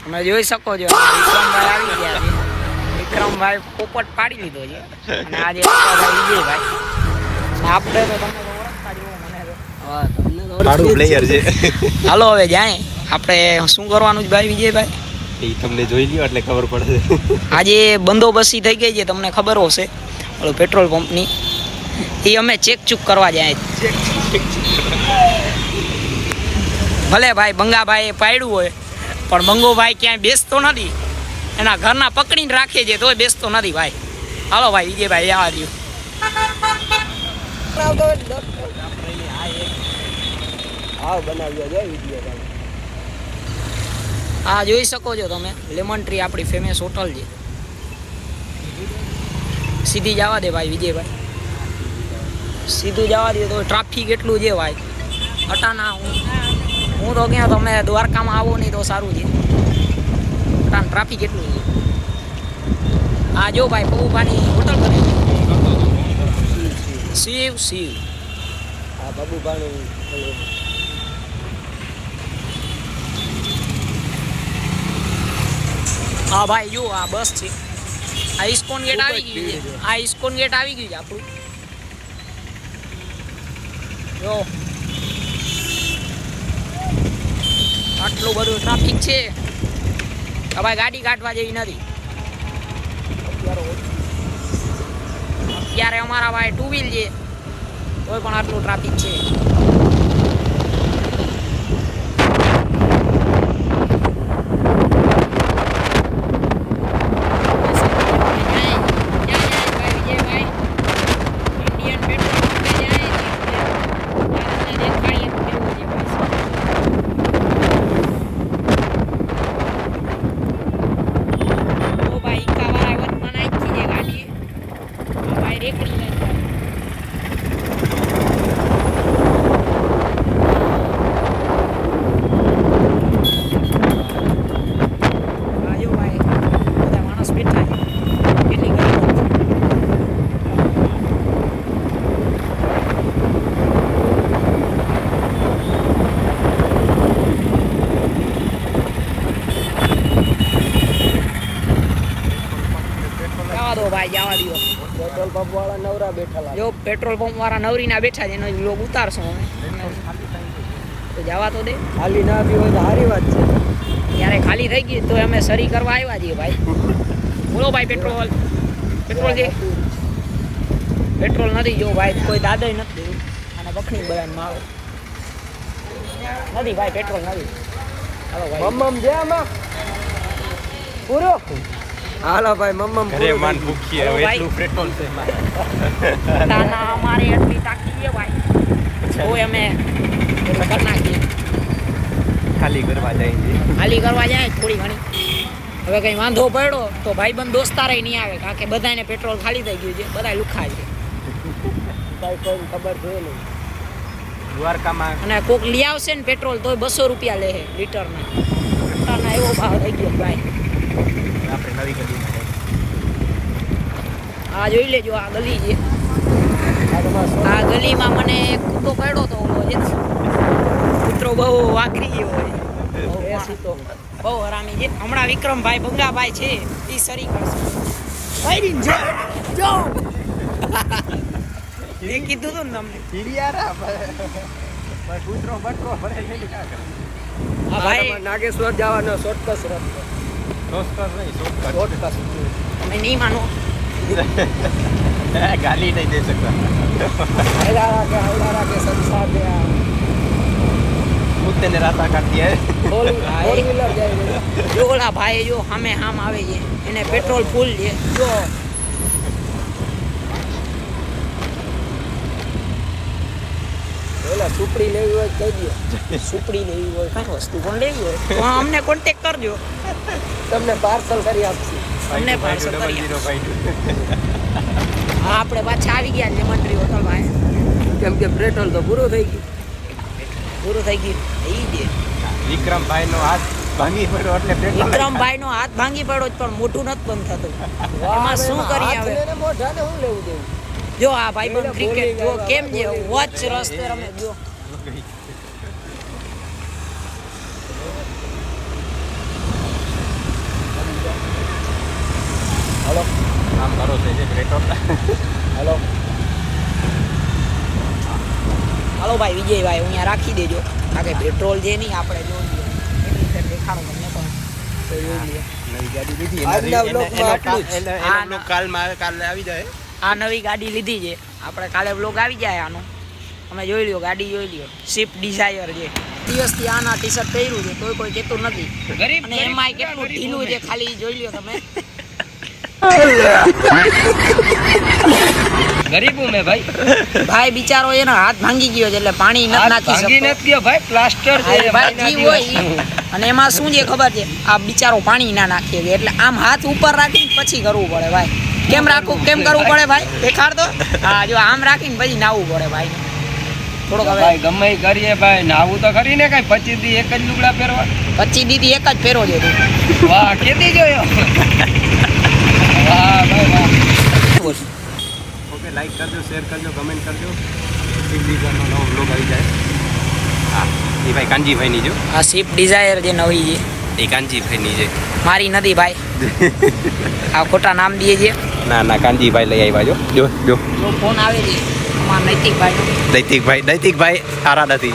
તમે જોઈ શકો છો વિક્રમભાઈ આવી ગયા છે. વિક્રમભાઈ પોપટ પાડી લીધો છે અને આજે વિજયભાઈ આપણે તો તમને ઓળખતા જ સારું પ્લેયર છે. હાલો હવે જાય આપણે શું કરવાનું છે ભાઈ વિજયભાઈ એ તમને જોઈ લ્યો એટલે ખબર પડશે. આજે બંદોબસ્તી થઈ ગઈ છે તમને ખબર હશે ઓલો પેટ્રોલ પંપની એ અમે ચેક ચૂક કરવા જાય ભલે ભાઈ બંગાભાઈએ પાડ્યું હોય પણ બંગોભાઈ ક્યાંય બેસતો નથી એના ઘરના પકડીને રાખે છે તોય બેસતો નથી ભાઈ. હાલો ભાઈ વિજયભાઈ આવવા દો. હા જોઈ શકો છો તમે લેમન ટ્રી આપણી ફેમસ હોટલ છે. સીધી જવા દે ભાઈ વિજયભાઈ સીધું જવા દે તો ટ્રાફિક એટલું છે ભાઈ અટાના હું તો ક્યાં તમે દ્વારકામાં આવો નહીં તો સારું છે અટાણ ટ્રાફિક એટલું છે. હા જો ભાઈ પબુભાની હોટલ બને શિવ શિવ હા પબુભાનું હા ભાઈ જો આ બસ છે આ ઇસ્કોન ગેટ આવી ગયું છે આ ઇસ્કોન ગેટ આવી ગયું છે આપણું જો આટલું બધું ટ્રાફિક છે ભાઈ ગાડી કાઢવા જેવી નથી અત્યારે અમારા ભાઈ ટુ વ્હીલ છે તોય પણ આટલું ટ્રાફિક છે. ભાઈ જવા દો પેટ્રોલ પંપ વાળા નવરા બેઠા જો પેટ્રોલ પંપ વાળા નવરીના બેઠા છે એનો લોગ ઉતારશું અમે તો જવા તો દે ખાલી ના બી હોય તો સારી વાત છે. ત્યારે ખાલી થઈ ગઈ તો અમે સરી કરવા આવ્યા છીએ ભાઈ. બોલો ભાઈ પેટ્રોલ પેટ્રોલ છે પેટ્રોલ નથી જો ભાઈ કોઈ દાદા નથી અને બખણી બધાને મારો નથી ભાઈ પેટ્રોલ નથી. હાલો ભાઈ મમ્મમ છે આમાં પૂરો હાલો ભાઈ મમ્મમ ઘરે માન ભૂખી હવે એટલું પેટ્રોલ છે તાના અમારે એટલી તાકી છે ભાઈ કોઈ અમે કરી નાખીએ ખાલી કરવા જાય છે. ખાલી કરવા જાય થોડી ઘણી હવે કંઈ વાંધો પડ્યો તો ભાઈબંધ દોસ્તારે નહીં આવે કારણ કે બધાને પેટ્રોલ ખાલી થઈ ગયું છે બધા લુખા છે ભાઈ કોઈ ખબર છે નહીં દ્વારકામાં અને કોક લઈ આવશે ને પેટ્રોલ તોય 200 રૂપિયા લે લીટરના લીટરના એવો ભાવ થઈ ગયો ભાઈ. આપણે નવી ગલીમાં આ જોઈ લેજો આ ગલી છે આ ગલીમાં મને એક કૂતો પડ્યો તો ઓલો છે કૂતરો બહુ વાઘરી ગયો હોય બહુ હરામી છે. હમણાં વિક્રમભાઈ બંગાભાઈ છે એ સરી કરશે જો એ કીધું હતું ને તમને કૂતરો બટકો ભરે હા ભાઈ નાગેશ્વર જવાનો શોર્ટકટ રસ્તો શોર્ટકટ તમે નહીં માનો ગાલી નહીં દે શકતા હવડા રાખે સંસાર દે कुत्ते ने रास्ता काट दिया है ફોર વ્હીલર જાય જો ઓલા ભાઈ જો સામે આમ આવે છે એને પેટ્રોલ ફૂલ છે જો ઓલા સુપડી લેવી હોય કહી દો સુપડી લેવી હોય કઈ વસ્તુ પણ લેવી હોય તો અમને કોન્ટેક્ટ કરજો તમને પાર્સલ કરી આપશું. અમને પાર્સલ કરી હા આપણે પાછા આવી ગયા લેમન ટ્રી હોટલ ભાઈ કેમ કે પેટ્રોલ તો પૂરું થઈ ગયું પૂરું થઈ ગયું એ જ વિક્રમભાઈ નો હાથ ભાંગી પડ્યો એટલે પેટ્રોલ વિક્રમભાઈ નો હાથ ભાંગી પડ્યો પણ મોઢું નથી બંધ થતું એમાં શું કરી આવે મોઢાને શું લેવું દેવું જો આ ભાઈ બંધ ક્રિકેટ જો કેમ છે વોચ રસ્તે રમે જો પેટ્રોલ હાલો હાલો ભાઈ વિજયભાઈ અહીંયા રાખી દેજો કારણ કે પેટ્રોલ જે નહીં આપણે જોઈ લઈએ એટલી ફેર દેખાડો તમને પણ તો જોઈ લઈએ નવી ગાડી લીધી આજના બ્લોગમાં આટલું જ. કાલે આવી જાય આ નવી ગાડી લીધી છે આપણે કાલે બ્લોગ આવી જાય આનો તમે જોઈ લ્યો ગાડી જોઈ લ્યો સ્વિફ્ટ ડિઝાયર છે દિવસથી આના ટી શર્ટ પહેર્યું છે તોય કોઈ કહેતું નથી અને એમાંય કેટલું ઢીલું છે ખાલી જોઈ લ્યો તમે ગરીબ હું મેં ભાઈ ભાઈ બિચારો એનો હાથ ભાંગી ગયો છે એટલે પાણી નથી નાખી ભાંગી શકતો નથી ગયો ભાઈ પ્લાસ્ટર છે ભાઈ જીવ હોય ઈ. અને એમાં શું છે ખબર છે આ બિચારો પાણી ના નાખીએ છે એટલે આમ હાથ ઉપર રાખીને પછી કરવું પડે ભાઈ કેમ રાખવું કેમ કરવું પડે ભાઈ દેખાડ દો હા જો આમ રાખીને પછી નાહવું પડે ભાઈ થોડોક હવે ભાઈ ગમે ઈ કરીએ ભાઈ નાવું તો કરી ને કઈ 25 દી એક જ લુગડા પહેરવા 25 દીદી એક જ ફેરો છે તું વાહ કેતી જોયો વાહ ભાઈ વાહ ઓકે લાઈક કરજો શેર કરજો કમેન્ટ કરજો નો નવો બ્લોગ આવી જાય હા એ ભાઈ કાનજીભાઈની જો આ સ્વિફ્ટ ડિઝાયર જે નવી છે એ કાનજીભાઈની છે મારી નથી ભાઈ આ ખોટા નામ દઈએ છે ના ના કાનજીભાઈ લઈ આવ્યા જો જો જો જો ફોન આવે છે અમારા નૈતિકભાઈ દૈતિકભાઈ સારા નથી